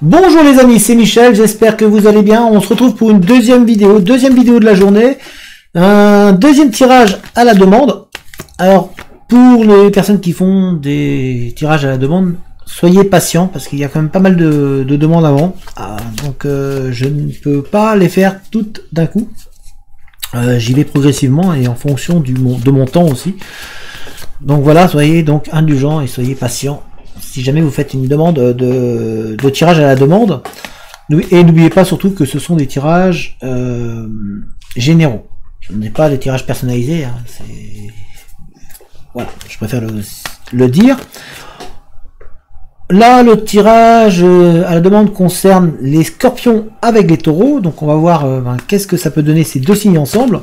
Bonjour les amis, c'est Michel, j'espère que vous allez bien. On se retrouve pour une deuxième vidéo de la journée. Un deuxième tirage à la demande. Alors, pour les personnes qui font des tirages à la demande, soyez patients parce qu'il y a quand même pas mal de demandes avant. Donc, je ne peux pas les faire toutes d'un coup. J'y vais progressivement et en fonction de mon temps aussi. Donc voilà, soyez donc indulgents et soyez patients. Si jamais vous faites une demande de tirage à la demande, et n'oubliez pas surtout que ce sont des tirages généraux. Ce n'est pas des tirages personnalisés. Hein, voilà, je préfère le dire. Là, le tirage à la demande concerne les scorpions avec les taureaux. Donc on va voir qu'est-ce que ça peut donner ces deux signes ensemble.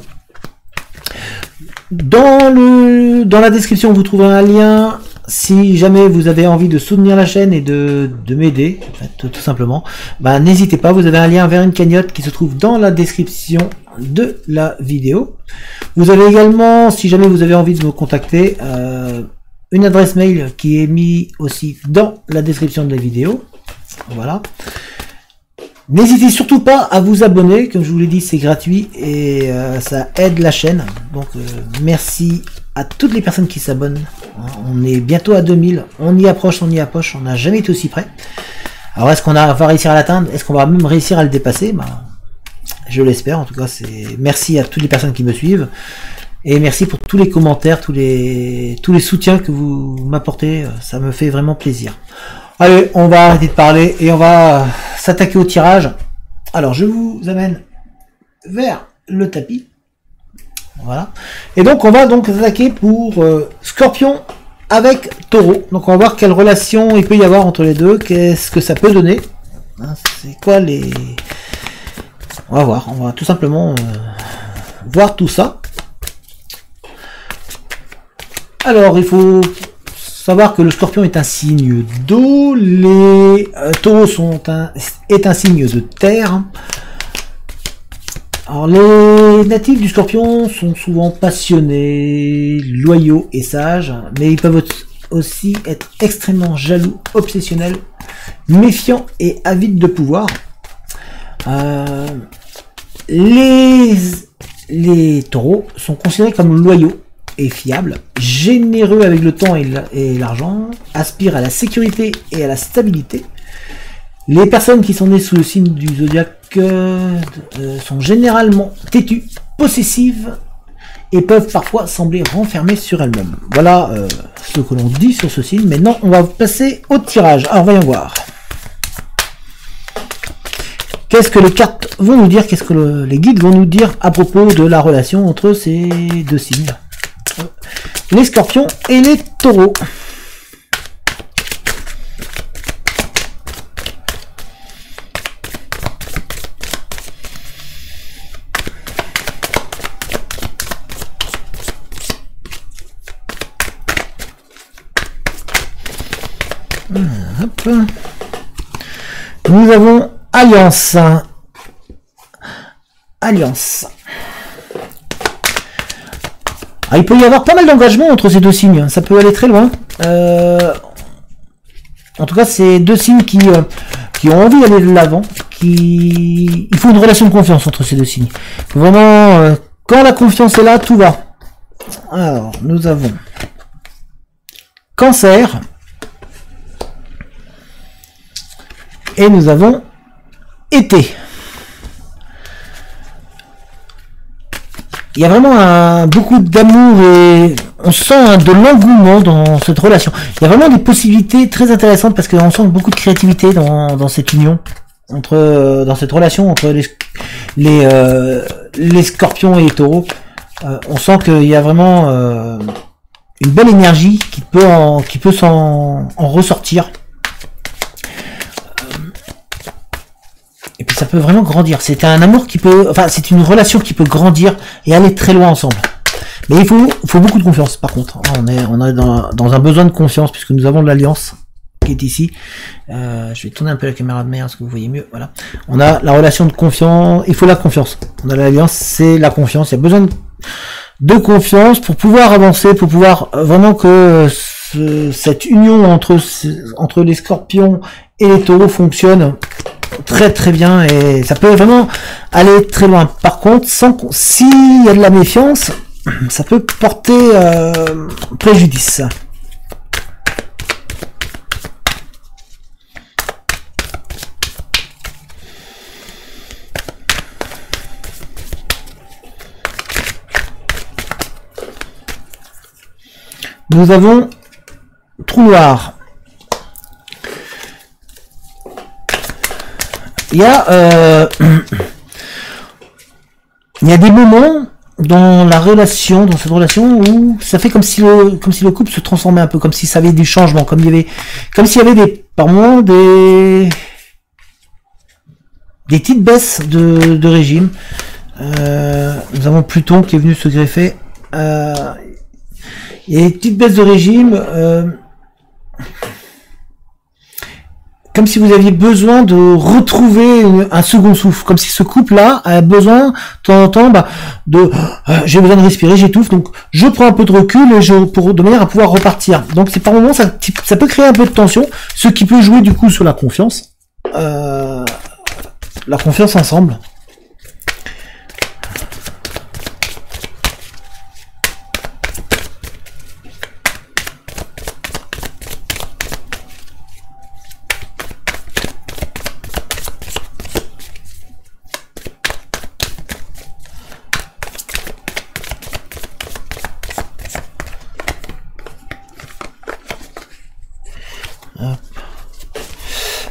Dans la description, vous trouverez un lien. Si jamais vous avez envie de soutenir la chaîne et de m'aider, en fait, tout simplement, n'hésitez pas, vous avez un lien vers une cagnotte qui se trouve dans la description de la vidéo. Vous avez également, si jamais vous avez envie de me contacter, une adresse mail qui est mise aussi dans la description de la vidéo. Voilà. N'hésitez surtout pas à vous abonner, comme je vous l'ai dit, c'est gratuit et ça aide la chaîne. Donc merci à toutes les personnes qui s'abonnent. On est bientôt à 2000, on y approche, on n'a jamais été aussi près. Alors est-ce qu'on va réussir à l'atteindre? Est-ce qu'on va même réussir à le dépasser? Je l'espère, en tout cas. Merci à toutes les personnes qui me suivent. Et merci pour tous les commentaires, tous les soutiens que vous m'apportez, ça me fait vraiment plaisir. Allez, on va arrêter de parler et on va s'attaquer au tirage. Alors je vous amène vers le tapis. Voilà. Et donc on va donc attaquer pour Scorpion avec Taureau. Donc on va voir quelle relation il peut y avoir entre les deux, qu'est-ce que ça peut donner. Hein, c'est quoi les... On va voir, on va tout simplement voir tout ça. Alors il faut savoir que le Scorpion est un signe d'eau, les Taureaux est un signe de terre. Alors les natifs du Scorpion sont souvent passionnés, loyaux et sages, mais ils peuvent aussi être extrêmement jaloux, obsessionnels, méfiants et avides de pouvoir. Les Taureaux sont considérés comme loyaux et fiables, généreux avec le temps et l'argent, aspirent à la sécurité et à la stabilité. Les personnes qui sont nées sous le signe du zodiaque sont généralement têtues, possessives et peuvent parfois sembler renfermées sur elles-mêmes. Voilà ce que l'on dit sur ce signe. Maintenant, on va passer au tirage. Alors, voyons voir. Qu'est-ce que les cartes vont nous dire? Qu'est-ce que les guides vont nous dire à propos de la relation entre ces deux signes? Les scorpions et les taureaux. Hop. Nous avons Alliance. Alliance. Il peut y avoir pas mal d'engagement entre ces deux signes. Ça peut aller très loin. En tout cas, c'est deux signes qui ont envie d'aller de l'avant. Il faut une relation de confiance entre ces deux signes. Il faut vraiment, quand la confiance est là, tout va. Alors, nous avons Cancer. Et nous avons Été. Il y a vraiment beaucoup d'amour et on sent de l'engouement dans cette relation. Il y a vraiment des possibilités très intéressantes parce qu'on sent beaucoup de créativité dans cette union, dans cette relation entre les scorpions et les taureaux. On sent qu'il y a vraiment une belle énergie qui peut en ressortir. Et puis ça peut vraiment grandir. C'est un amour qui peut... Enfin, c'est une relation qui peut grandir et aller très loin ensemble. Mais il faut beaucoup de confiance, par contre. On est dans un besoin de confiance, puisque nous avons l'alliance qui est ici. Je vais tourner un peu la caméra de mer, parce que vous voyez mieux. Voilà. On a la relation de confiance. Il faut la confiance. On a l'alliance, c'est la confiance. Il y a besoin de confiance pour pouvoir avancer, pour pouvoir vraiment que cette union entre les scorpions et les taureaux fonctionne très très bien et ça peut vraiment aller très loin. Par contre, s'il y a de la méfiance, ça peut porter préjudice. Nous avons trou noir. Il y a des moments dans cette relation où ça fait comme si le couple se transformait un peu, comme si ça avait du changement, comme s'il y avait par moments des petites baisses de régime. Nous avons Pluton qui est venu se greffer. Il y a des petites baisses de régime, comme si vous aviez besoin de retrouver un second souffle, comme si ce couple-là a besoin, de temps en temps, j'ai besoin de respirer, j'étouffe, donc je prends un peu de recul de manière à pouvoir repartir. Donc c'est par moments, ça peut créer un peu de tension, ce qui peut jouer du coup sur la confiance ensemble.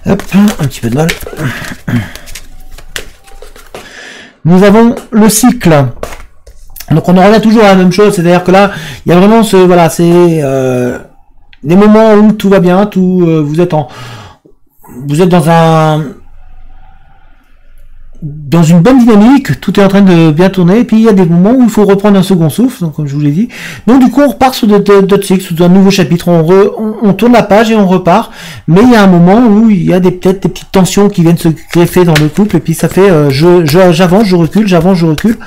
Hop, un petit peu de mal. Nous avons le cycle. Donc on en revient toujours à la même chose, c'est-à-dire que là, il y a vraiment c'est des moments où tout va bien, vous êtes dans une bonne dynamique, tout est en train de bien tourner, et puis il y a des moments où il faut reprendre un second souffle, donc comme je vous l'ai dit. Donc du coup on repart sur d'autres cycles, sous un nouveau chapitre, on tourne la page et on repart, mais il y a un moment où il y a peut-être des petites tensions qui viennent se greffer dans le couple, et puis ça fait j'avance, je recule, j'avance, je recule.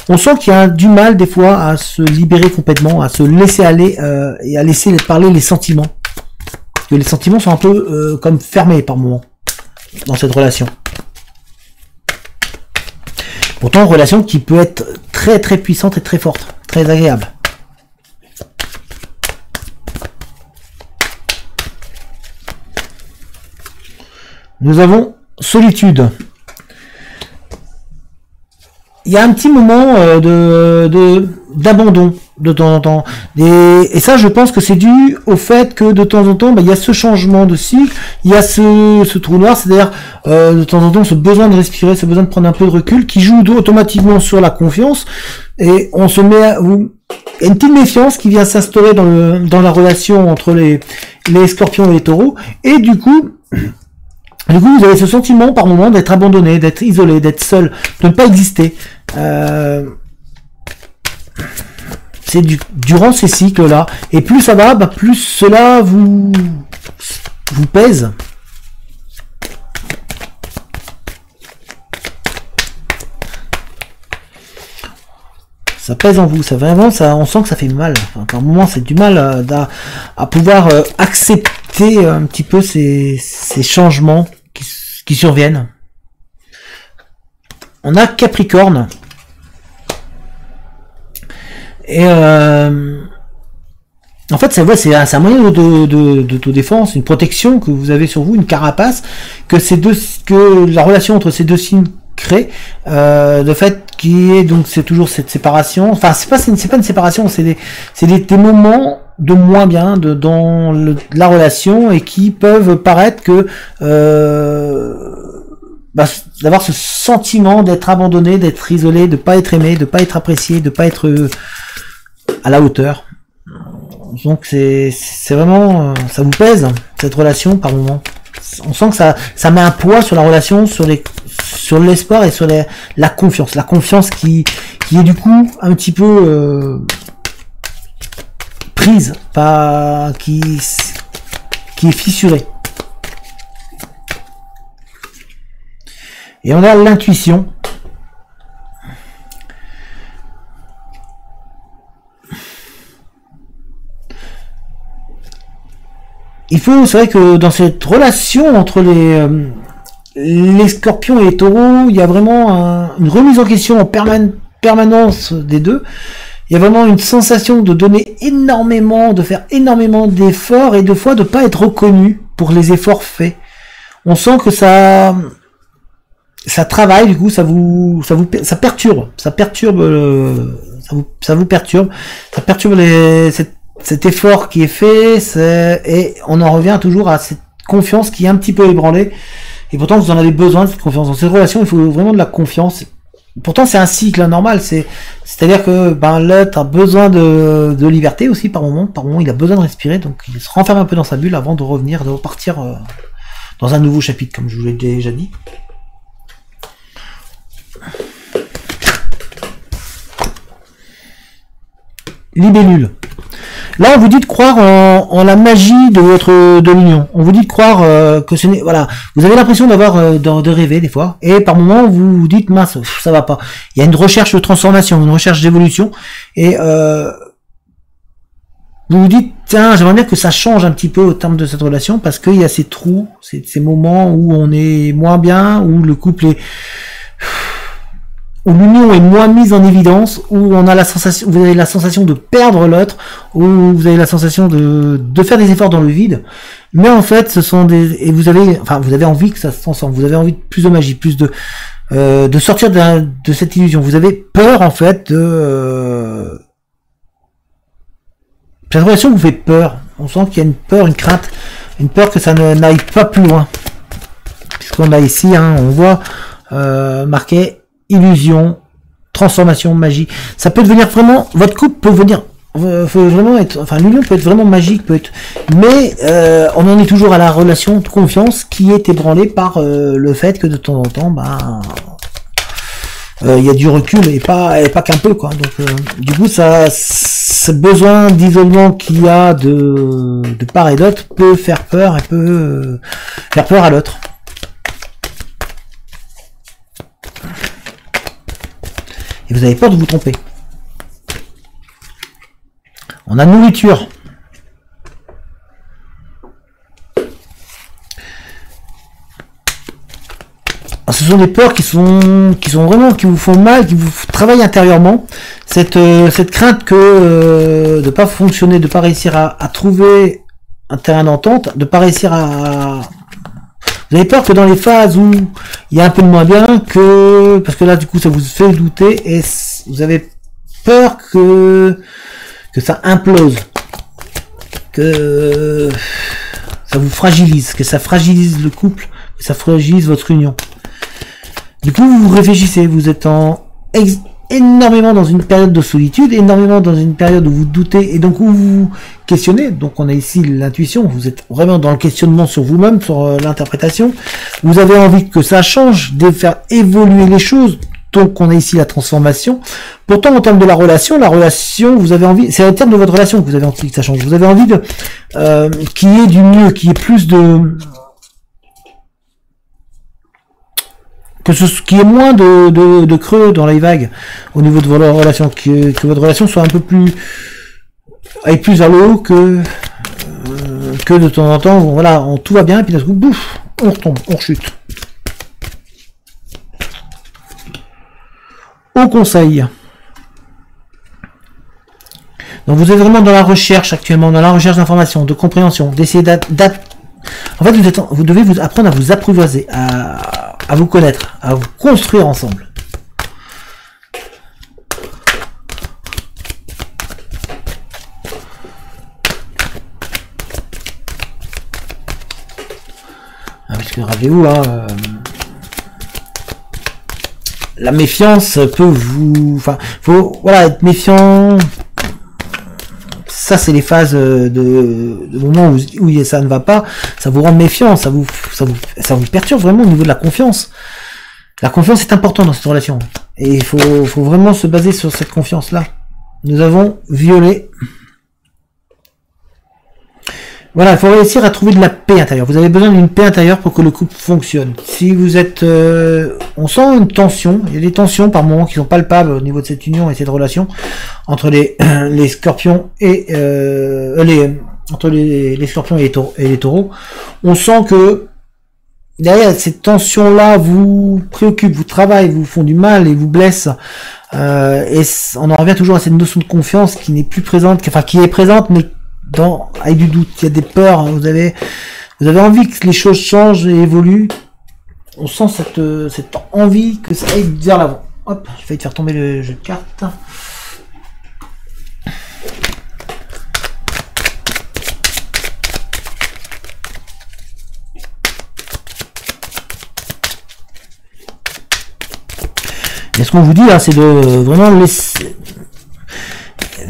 On sent qu'il y a du mal des fois à se libérer complètement, à se laisser aller et à laisser parler les sentiments. Parce que les sentiments sont un peu comme fermés par moments dans cette relation. Pourtant, une relation qui peut être très très puissante et très forte, très agréable. Nous avons solitude. Il y a un petit moment d'abandon de temps en temps. Et ça, je pense que c'est dû au fait que de temps en temps, il y a ce changement de cycle, il y a ce trou noir, c'est-à-dire de temps en temps ce besoin de respirer, ce besoin de prendre un peu de recul, qui joue automatiquement sur la confiance, et on se met il y a une petite méfiance qui vient s'instaurer dans la relation entre les scorpions et les taureaux, et du coup, vous avez ce sentiment par moment d'être abandonné, d'être isolé, d'être seul, de ne pas exister. C'est durant ces cycles-là. Et plus ça va, plus cela vous pèse. Ça pèse en vous. Ça vraiment, on sent que ça fait mal. Enfin, par moments, c'est du mal à pouvoir accepter un petit peu ces changements qui surviennent. On a Capricorne. Et en fait, c'est un moyen d'autodéfense, une protection que vous avez sur vous, une carapace que la relation entre ces deux signes crée, de fait c'est toujours cette séparation. Enfin, c'est pas une séparation, c'est des moments de moins bien dans la relation, et qui peuvent paraître que d'avoir ce sentiment d'être abandonné, d'être isolé, de pas être aimé, de pas être apprécié, de pas être à la hauteur. Donc c'est vraiment, ça vous pèse cette relation par moment. On sent que ça met un poids sur la relation, sur l'espoir et sur la confiance qui est du coup un petit peu prise, qui est fissurée. Et on a l'intuition. C'est vrai que dans cette relation entre les scorpions et les taureaux, il y a vraiment une remise en question en permanence des deux. Il y a vraiment une sensation de donner énormément, de faire énormément d'efforts et de fois de pas être reconnu pour les efforts faits. On sent que ça travaille, du coup, ça perturbe, ça vous perturbe cet effort qui est fait, et on en revient toujours à cette confiance qui est un petit peu ébranlée. Et pourtant, vous en avez besoin de cette confiance. Dans cette relation, il faut vraiment de la confiance. Pourtant, c'est un cycle normal. C'est-à-dire que l'autre a besoin de liberté aussi par moment. Par moment, il a besoin de respirer. Donc, il se renferme un peu dans sa bulle avant de revenir, de repartir dans un nouveau chapitre, comme je vous l'ai déjà dit. Libellule. Là, on vous dit de croire en la magie de l'union. On vous dit de croire que ce n'est, voilà, vous avez l'impression de rêver des fois, et par moments vous vous dites mince, ça va pas. Il y a une recherche de transformation, une recherche d'évolution, et vous vous dites tiens, j'aimerais bien que ça change un petit peu au terme de cette relation, parce qu'il y a ces trous, ces moments où on est moins bien, où le couple est où l'union est moins mise en évidence, où on a la sensation, vous avez la sensation de perdre l'autre, où vous avez la sensation de faire des efforts dans le vide, mais en fait, et vous avez envie que ça se transforme, vous avez envie de plus de magie, plus de sortir de cette illusion, vous avez peur, en fait, cette relation vous fait peur, on sent qu'il y a une peur, une crainte, une peur que ça n'aille pas plus loin, puisqu'on a ici, on voit marqué illusion, transformation, magie. Ça peut devenir vraiment, votre couple peut vraiment être, l'union peut être vraiment magique, mais on en est toujours à la relation de confiance qui est ébranlée par le fait que de temps en temps, il y a du recul et pas qu'un peu, quoi. Donc, du coup, ce besoin d'isolement qu'il y a de part et d'autre peut faire peur et peut faire peur à l'autre. Et vous avez peur de vous tromper. On a nourriture. Alors, ce sont des peurs qui vous font mal, qui vous travaillent intérieurement. Cette crainte que de pas fonctionner, de pas réussir à trouver un terrain d'entente, de pas réussir à... Vous avez peur que dans les phases où il y a un peu de moins bien, parce que là du coup ça vous fait douter, et vous avez peur que ça implose, que ça vous fragilise, que ça fragilise le couple, que ça fragilise votre union. Du coup vous réfléchissez, vous êtes énormément dans une période de solitude, énormément dans une période où vous doutez et donc où vous questionnez. Donc on a ici l'intuition, vous êtes vraiment dans le questionnement sur vous-même, sur l'interprétation. Vous avez envie que ça change, de faire évoluer les choses. Donc on a ici la transformation. Pourtant en termes de la relation, vous avez envie, c'est en termes de votre relation que vous avez envie que ça change. Vous avez envie qu'il y ait du mieux, qu'il y ait plus de... qu'il y ait moins de creux dans les vagues au niveau de votre relation, que votre relation soit un peu plus, aille plus à l'eau, que de temps en temps, voilà, tout va bien, et puis d'un coup, bouf, on retombe, on chute. Au conseil. Donc vous êtes vraiment dans la recherche actuellement, dans la recherche d'informations, de compréhension, d'essayer en fait, vous devez vous apprendre à vous apprivoiser, à vous connaître, à vous construire ensemble. Parce que rappelez-vous, la méfiance peut vous... faut être méfiant... Ça, c'est les phases de moments où ça ne va pas, ça vous rend méfiant, ça vous perturbe vraiment au niveau de la confiance. La confiance est importante dans cette relation. Et il faut vraiment se baser sur cette confiance-là. Nous avons violé. Voilà, il faut réussir à trouver de la paix intérieure. Vous avez besoin d'une paix intérieure pour que le couple fonctionne. Si vous êtes... on sent une tension. Il y a des tensions par moments qui sont palpables au niveau de cette union et cette relation entre les scorpions et... entre les scorpions et les taureaux. On sent que derrière cette tension-là vous préoccupe, vous travaille, vous font du mal et vous blesse. Et on en revient toujours à cette notion de confiance qui n'est plus présente, enfin qui est présente, mais avec du doute. Il y a des peurs. Hein, vous avez envie que les choses changent et évoluent. On sent cette envie que ça aille vers l'avant. Hop, j'ai failli te faire tomber le jeu de cartes. Et ce qu'on vous dit là, c'est de vraiment laisser.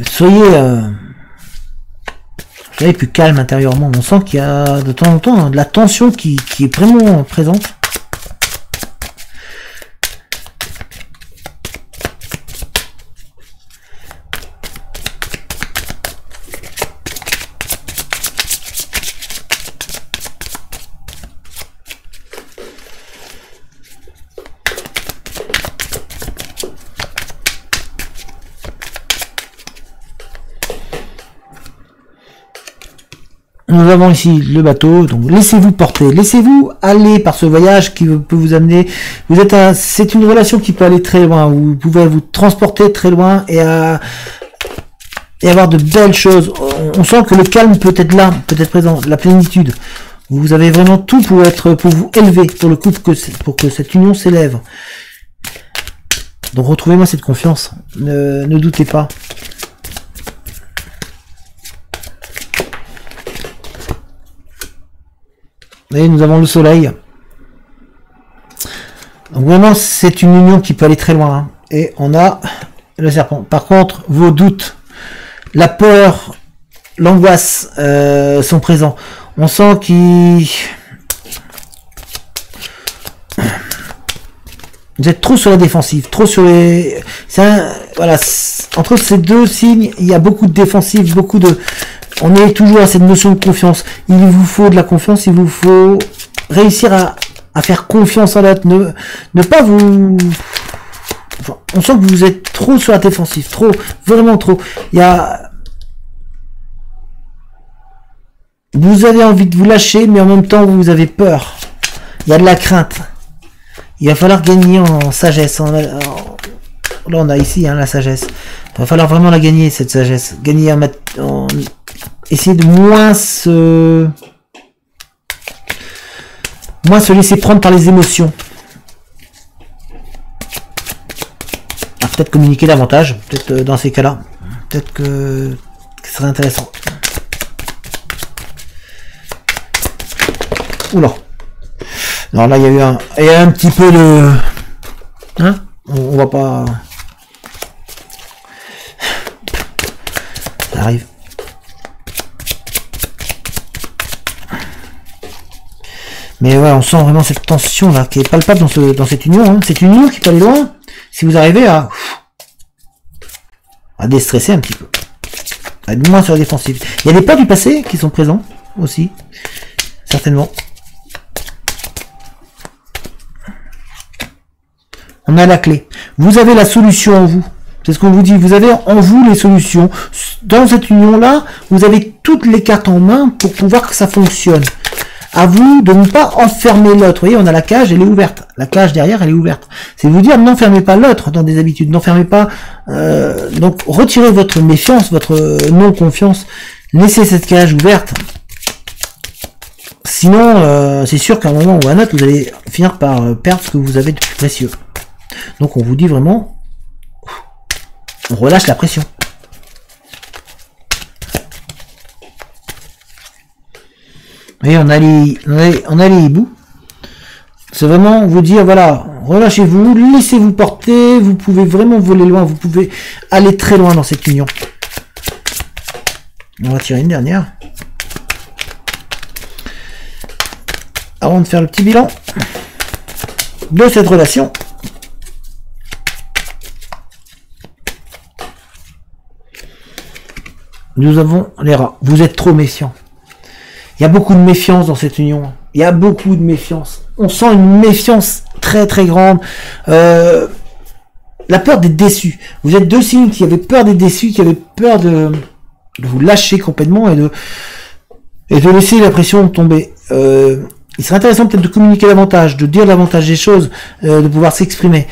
Soyez plus calme intérieurement. On sent qu'il y a de temps en temps de la tension qui est vraiment présente. Nous avons ici le bateau, donc laissez-vous porter, laissez-vous aller par ce voyage qui peut vous amener. C'est une relation qui peut aller très loin. Vous pouvez vous transporter très loin et avoir de belles choses. On sent que le calme peut être là, peut être présent, la plénitude. Vous avez vraiment tout pour vous élever pour le couple, pour que cette union s'élève. Donc retrouvez-moi cette confiance. Ne doutez pas. Et nous avons le soleil. Donc vraiment, c'est une union qui peut aller très loin. Hein. Et on a le serpent. Par contre, vos doutes, la peur, l'angoisse sont présents. On sent qu'il... Vous êtes trop sur la défensive, trop sur les... Voilà, entre ces deux signes, il y a beaucoup de défensive, beaucoup de... On est toujours à cette notion de confiance. Il vous faut de la confiance, il vous faut réussir à faire confiance à l'autre. Ne pas vous... Enfin, on sent que vous êtes trop sur la défensive, trop, vraiment trop. Vous avez envie de vous lâcher, mais en même temps, vous avez peur. Il y a de la crainte. Il va falloir gagner en sagesse. Là, on a ici la sagesse. Il va falloir vraiment la gagner, cette sagesse. Gagner en essayer de moins se laisser prendre par les émotions. Peut-être communiquer davantage, peut-être dans ces cas-là. Peut-être que ce serait intéressant. Oula. Alors là, il y a un petit peu de... Hein? On va pas... Ça arrive. Mais ouais, on sent vraiment cette tension là qui est palpable dans cette union. Hein. C'est une union qui peut aller loin. Si vous arrivez à déstresser un petit peu, à être moins sur la défensive. Il y a des peurs du passé qui sont présents aussi, certainement. On a la clé. Vous avez la solution en vous. C'est ce qu'on vous dit. Vous avez en vous les solutions. Dans cette union-là, vous avez toutes les cartes en main pour pouvoir que ça fonctionne. À vous de ne pas enfermer l'autre. Vous voyez, on a la cage, elle est ouverte. La cage derrière, elle est ouverte. C'est vous dire, n'enfermez pas l'autre dans des habitudes. N'enfermez pas... donc, retirez votre méfiance, votre non-confiance. Laissez cette cage ouverte. Sinon, c'est sûr qu'à un moment ou à un autre, vous allez finir par perdre ce que vous avez de plus précieux. Donc, on vous dit vraiment... On relâche la pression. Et on a les hiboux. C'est vraiment vous dire, voilà, relâchez-vous, laissez-vous porter, vous pouvez vraiment voler loin, vous pouvez aller très loin dans cette union. On va tirer une dernière. Avant de faire le petit bilan de cette relation. Nous avons les rats. Vous êtes trop méfiants. Il y a beaucoup de méfiance dans cette union. Il y a beaucoup de méfiance. On sent une méfiance très très grande. La peur d'être déçu. Vous êtes deux signes qui avaient peur d'être déçus, qui avaient peur de vous lâcher complètement et de laisser la pression tomber. il serait intéressant peut-être de communiquer davantage, de dire davantage des choses, de pouvoir s'exprimer,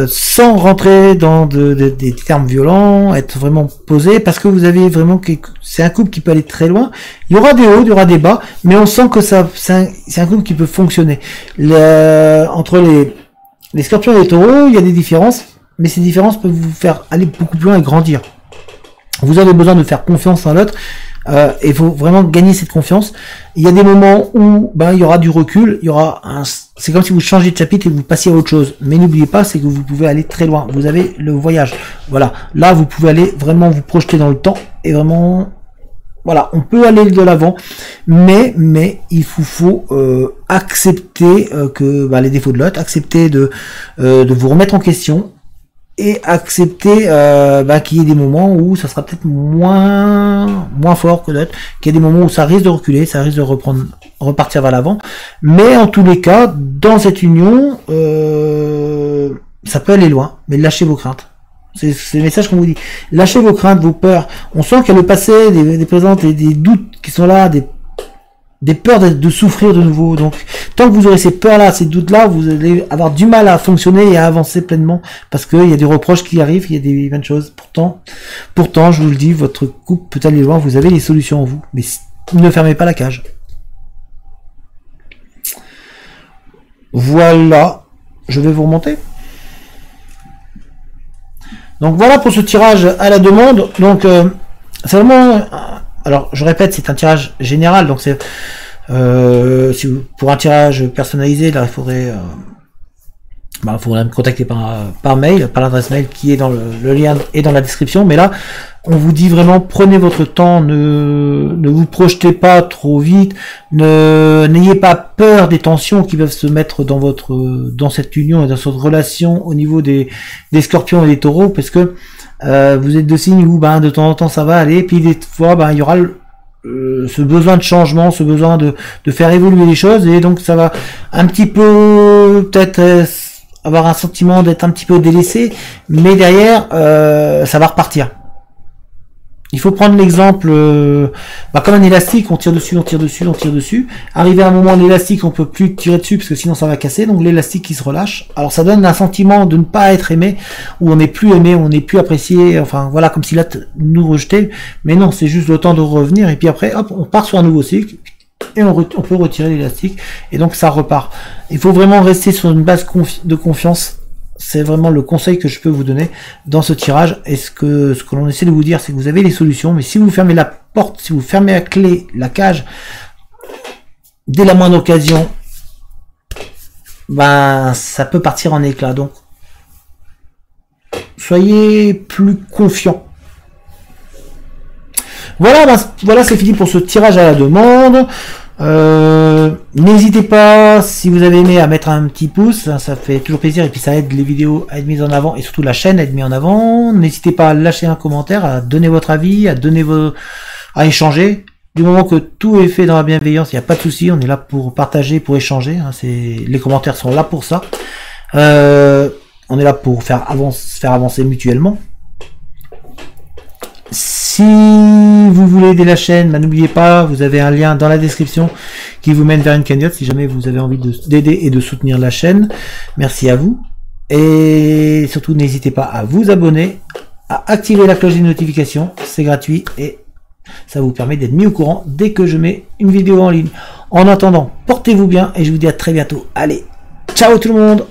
sans rentrer dans des termes violents, être vraiment posé, parce que vous avez vraiment, c'est un couple qui peut aller très loin. Il y aura des hauts, il y aura des bas, mais on sent que c'est un couple qui peut fonctionner. Entre les scorpions et les taureaux, il y a des différences, mais ces différences peuvent vous faire aller beaucoup plus loin et grandir. Vous avez besoin de faire confiance en l'autre. Il faut vraiment gagner cette confiance. Il y a des moments où il y aura du recul, c'est comme si vous changez de chapitre et vous passiez à autre chose. Mais n'oubliez pas, c'est que vous pouvez aller très loin. Vous avez le voyage. Voilà. Là, vous pouvez aller vraiment vous projeter dans le temps et vraiment, voilà, on peut aller de l'avant, mais il faut accepter que les défauts de l'autre, accepter de vous remettre en question. Et accepter qu'il y ait des moments où ça sera peut-être moins fort que d'autres, qu'il y a des moments où ça risque de reculer, ça risque de repartir vers l'avant. Mais en tous les cas, dans cette union, ça peut aller loin, mais lâchez vos craintes. C'est le message qu'on vous dit. Lâchez vos craintes, vos peurs. On sent qu'il y a le passé, des présentes et des doutes qui sont là, des peurs de souffrir de nouveau. Donc, tant que vous aurez ces peurs-là, ces doutes-là, vous allez avoir du mal à fonctionner et à avancer pleinement, parce qu'il y a des reproches qui arrivent, il y a des bonnes choses. Pourtant, je vous le dis, votre couple peut aller loin, vous avez les solutions en vous, mais ne fermez pas la cage. Voilà, je vais vous remonter. Donc voilà pour ce tirage à la demande. Donc, c'est vraiment... Alors, je répète, c'est un tirage général, donc c'est pour un tirage personnalisé, là, il faudrait me contacter par mail, par l'adresse mail qui est dans le lien et dans la description. Mais là, on vous dit vraiment, prenez votre temps, ne vous projetez pas trop vite, n'ayez pas peur des tensions qui peuvent se mettre dans cette union et dans cette relation au niveau des scorpions et des taureaux, parce que vous êtes de signes où de temps en temps ça va aller, puis des fois il y aura ce besoin de changement, ce besoin de faire évoluer les choses, et donc ça va un petit peu peut-être avoir un sentiment d'être un petit peu délaissé, mais derrière ça va repartir. Il faut prendre l'exemple comme un élastique, on tire dessus, on tire dessus, on tire dessus. Arrivé à un moment, l'élastique, on peut plus tirer dessus parce que sinon ça va casser. Donc l'élastique qui se relâche. Alors ça donne un sentiment de ne pas être aimé, où on n'est plus aimé, on n'est plus apprécié. Enfin voilà, comme si là nous rejetait. Mais non, c'est juste le temps de revenir. Et puis après, hop, on part sur un nouveau cycle et on peut retirer l'élastique. Et donc ça repart. Il faut vraiment rester sur une base de confiance. C'est vraiment le conseil que je peux vous donner dans ce tirage. Et ce que l'on essaie de vous dire, c'est que vous avez les solutions, mais si vous fermez la porte, si vous fermez à clé la cage, dès la moindre occasion, ça peut partir en éclats. Donc, soyez plus confiants. Voilà, voilà, c'est fini pour ce tirage à la demande. N'hésitez pas, si vous avez aimé, à mettre un petit pouce, ça fait toujours plaisir, et puis ça aide les vidéos à être mises en avant, et surtout la chaîne à être mise en avant. N'hésitez pas à lâcher un commentaire, à donner votre avis, à échanger. Du moment que tout est fait dans la bienveillance, il n'y a pas de souci, on est là pour partager, pour échanger, les commentaires sont là pour ça. On est là pour faire avancer mutuellement. Si vous voulez aider la chaîne, n'oubliez pas, vous avez un lien dans la description qui vous mène vers une cagnotte si jamais vous avez envie d'aider et de soutenir la chaîne. Merci à vous. Et surtout, n'hésitez pas à vous abonner, à activer la cloche des notifications, c'est gratuit et ça vous permet d'être mis au courant dès que je mets une vidéo en ligne. En attendant, portez-vous bien et je vous dis à très bientôt. Allez, ciao tout le monde!